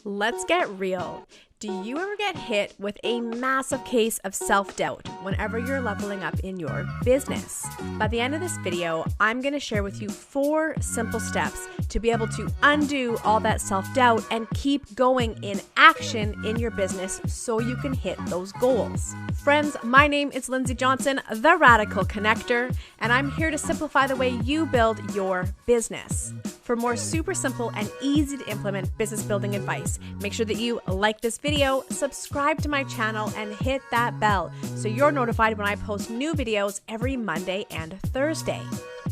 Let's get real. Do you ever get hit with a massive case of self-doubt whenever you're leveling up in your business? By the end of this video, I'm going to share with you 4 simple steps to be able to undo all that self-doubt and keep going in action in your business so you can hit those goals. Friends, my name is Lindsay Johnson, the Radical Connector, and I'm here to simplify the way you build your business. For more super simple and easy to implement business building advice, make sure that you like this video, subscribe to my channel, and hit that bell so you're notified when I post new videos every Monday and Thursday.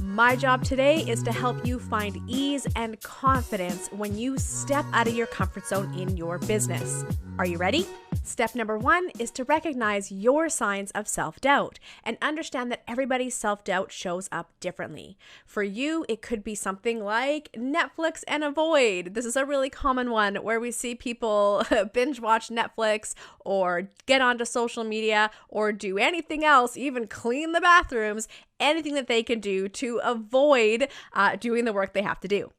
My job today is to help you find ease and confidence when you step out of your comfort zone in your business. Are you ready? Step number 1 is to recognize your signs of self-doubt and understand that everybody's self-doubt shows up differently. For you, it could be something like Netflix and avoid. This is a really common one where we see people binge watch Netflix or get onto social media or do anything else, even clean the bathrooms, anything that they can do to avoid doing the work they have to do.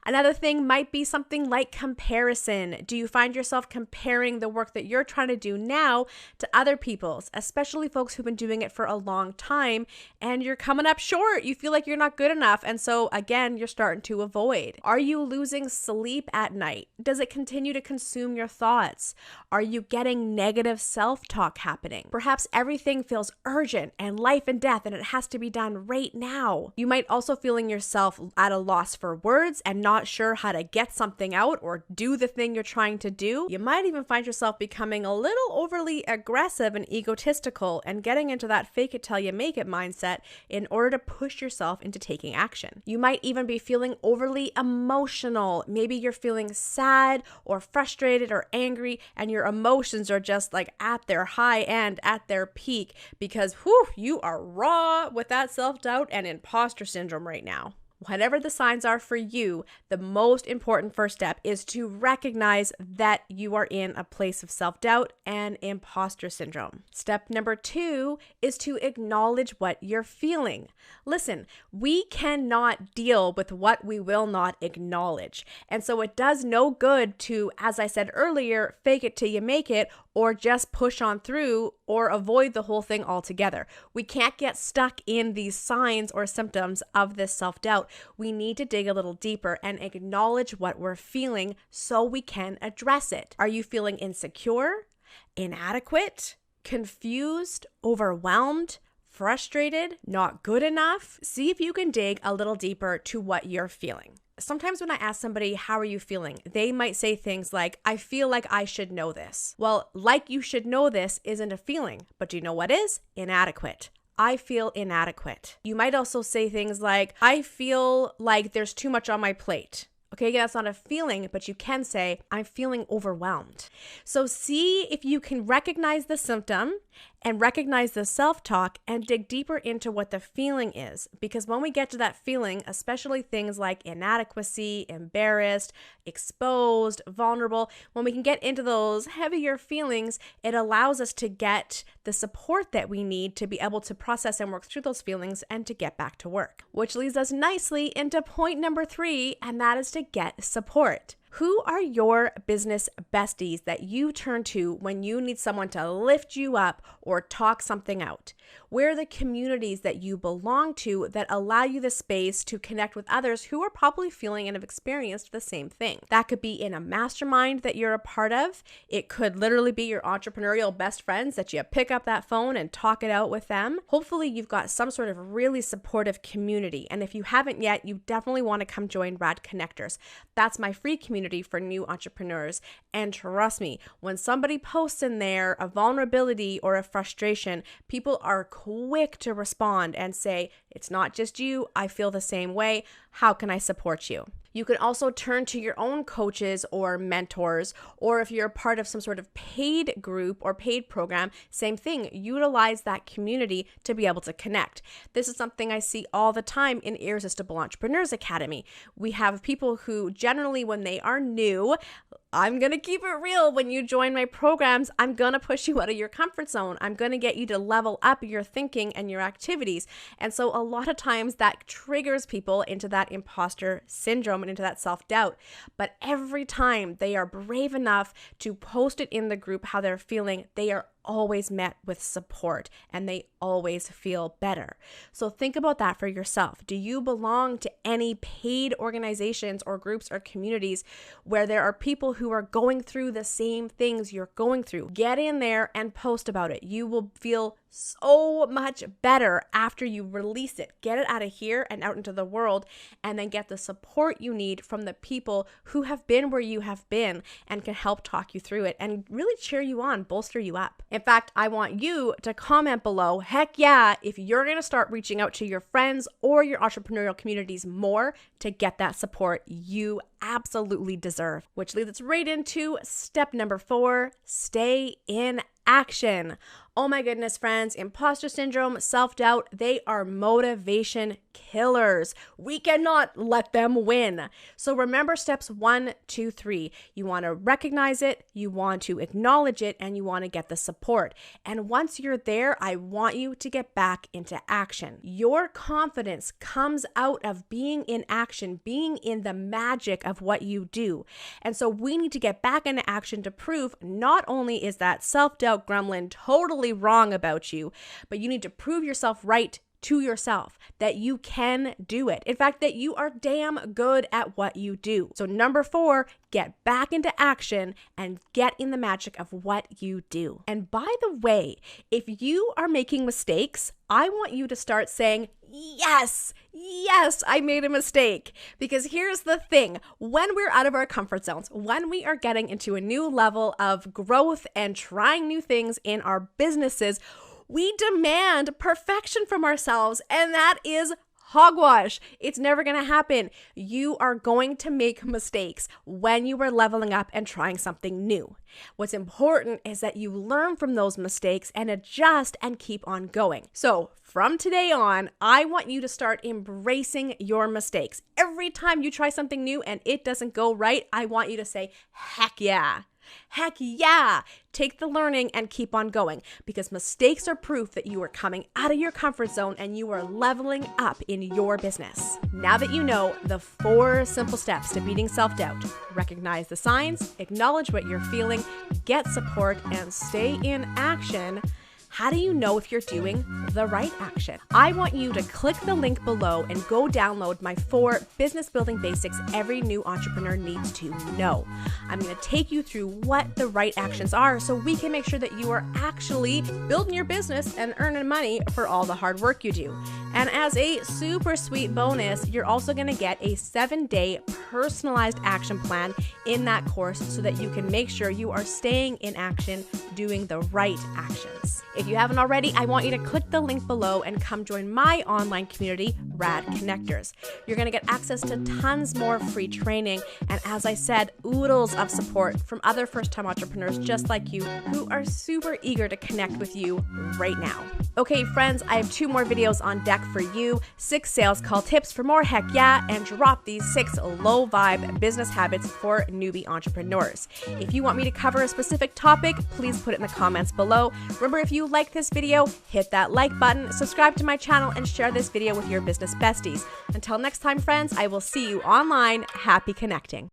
Another thing might be something like comparison. Do you find yourself comparing the work that you're trying to do now to other people's, especially folks who've been doing it for a long time, and you're coming up short? You feel like you're not good enough, and so again, you're starting to avoid. Are you losing sleep at night? Does it continue to consume your thoughts? Are you getting negative self-talk happening? Perhaps everything feels urgent and life and death, and it has to be done right now. You might also feeling yourself at a loss for words and not sure how to get something out or do the thing you're trying to do. You might even find yourself becoming a little overly aggressive and egotistical and getting into that fake it till you make it mindset in order to push yourself into taking action. You might even be feeling overly emotional. Maybe you're feeling sad or frustrated or angry and your emotions are just like at their high end, at their peak because you are raw with that self-doubt and imposter syndrome right now. Whatever the signs are for you, the most important first step is to recognize that you are in a place of self-doubt and imposter syndrome. Step number 2 is to acknowledge what you're feeling. Listen, we cannot deal with what we will not acknowledge. And so it does no good to, as I said earlier, fake it till you make it or just push on through or avoid the whole thing altogether. We can't get stuck in these signs or symptoms of this self-doubt. We need to dig a little deeper and acknowledge what we're feeling so we can address it. Are you feeling insecure, inadequate, confused, overwhelmed, frustrated, not good enough? See if you can dig a little deeper to what you're feeling. Sometimes when I ask somebody, how are you feeling? They might say things like, I feel like I should know this. Well, like you should know this isn't a feeling, but do you know what is? Inadequate. I feel inadequate. You might also say things like, I feel like there's too much on my plate. Okay, that's not a feeling, but you can say, I'm feeling overwhelmed. So see if you can recognize the symptom and recognize the self-talk and dig deeper into what the feeling is. Because when we get to that feeling, especially things like inadequacy, embarrassed, exposed, vulnerable, when we can get into those heavier feelings, it allows us to get the support that we need to be able to process and work through those feelings and to get back to work. Which leads us nicely into point number 3, and that is to get support. Who are your business besties that you turn to when you need someone to lift you up or talk something out? Where are the communities that you belong to that allow you the space to connect with others who are probably feeling and have experienced the same thing? That could be in a mastermind that you're a part of. It could literally be your entrepreneurial best friends that you pick up that phone and talk it out with them. Hopefully you've got some sort of really supportive community. And if you haven't yet, you definitely want to come join Rad Connectors. That's my free community for new entrepreneurs. And trust me, when somebody posts in there a vulnerability or a frustration, people are quick to respond and say, it's not just you, I feel the same way. How can I support you? You can also turn to your own coaches or mentors, or if you're a part of some sort of paid group or paid program, same thing, utilize that community to be able to connect. This is something I see all the time in Irresistible Entrepreneurs Academy. We have people who generally, when they are new, I'm going to keep it real. When you join my programs, I'm going to push you out of your comfort zone. I'm going to get you to level up your thinking and your activities. And so a lot of times that triggers people into that imposter syndrome and into that self-doubt. But every time they are brave enough to post it in the group how they're feeling, they are always met with support and they always feel better. So think about that for yourself. Do you belong to any paid organizations or groups or communities where there are people who are going through the same things you're going through? Get in there and post about it. You will feel so much better after you release it. Get it out of here and out into the world, and then get the support you need from the people who have been where you have been and can help talk you through it and really cheer you on, bolster you up. In fact, I want you to comment below, heck yeah, if you're going to start reaching out to your friends or your entrepreneurial communities more to get that support you absolutely deserve. Which leads us right into step number 4, stay in action. Oh my goodness, friends, imposter syndrome, self-doubt, they are motivation killers. We cannot let them win. So remember steps 1, 2, 3. You want to recognize it, you want to acknowledge it, and you want to get the support. And once you're there, I want you to get back into action. Your confidence comes out of being in action, being in the magic of what you do. And so we need to get back into action to prove not only is that self-doubt gremlin totally wrong about you, but you need to prove yourself right to yourself that you can do it. In fact, that you are damn good at what you do. So number 4, get back into action and get in the magic of what you do. And by the way, if you are making mistakes, I want you to start saying, yes, I made a mistake. Because here's the thing, when we're out of our comfort zones, when we are getting into a new level of growth and trying new things in our businesses, we demand perfection from ourselves, and that is hogwash. It's never going to happen. You are going to make mistakes when you are leveling up and trying something new. What's important is that you learn from those mistakes and adjust and keep on going. So from today on, I want you to start embracing your mistakes. Every time you try something new and it doesn't go right, I want you to say, heck yeah. Heck yeah! Take the learning and keep on going, because mistakes are proof that you are coming out of your comfort zone and you are leveling up in your business. Now that you know the 4 simple steps to beating self-doubt, recognize the signs, acknowledge what you're feeling, get support, and stay in action, how do you know if you're doing the right action? I want you to click the link below and go download my 4 business building basics every new entrepreneur needs to know. I'm going to take you through what the right actions are so we can make sure that you are actually building your business and earning money for all the hard work you do. And as a super sweet bonus, you're also going to get a 7-day personalized action plan in that course so that you can make sure you are staying in action, doing the right actions. If you haven't already, I want you to click the link below and come join my online community, Rad Connectors. You're going to get access to tons more free training, and as I said, oodles of support from other first-time entrepreneurs just like you who are super eager to connect with you right now. Okay, friends, I have 2 more videos on deck for you, 6 sales call tips for more heck yeah, and drop these 6 low vibe business habits for newbie entrepreneurs. If you want me to cover a specific topic, please put it in the comments below. Remember, if you like this video, hit that like button, subscribe to my channel, and share this video with your business besties. Until next time, friends, I will see you online. Happy connecting.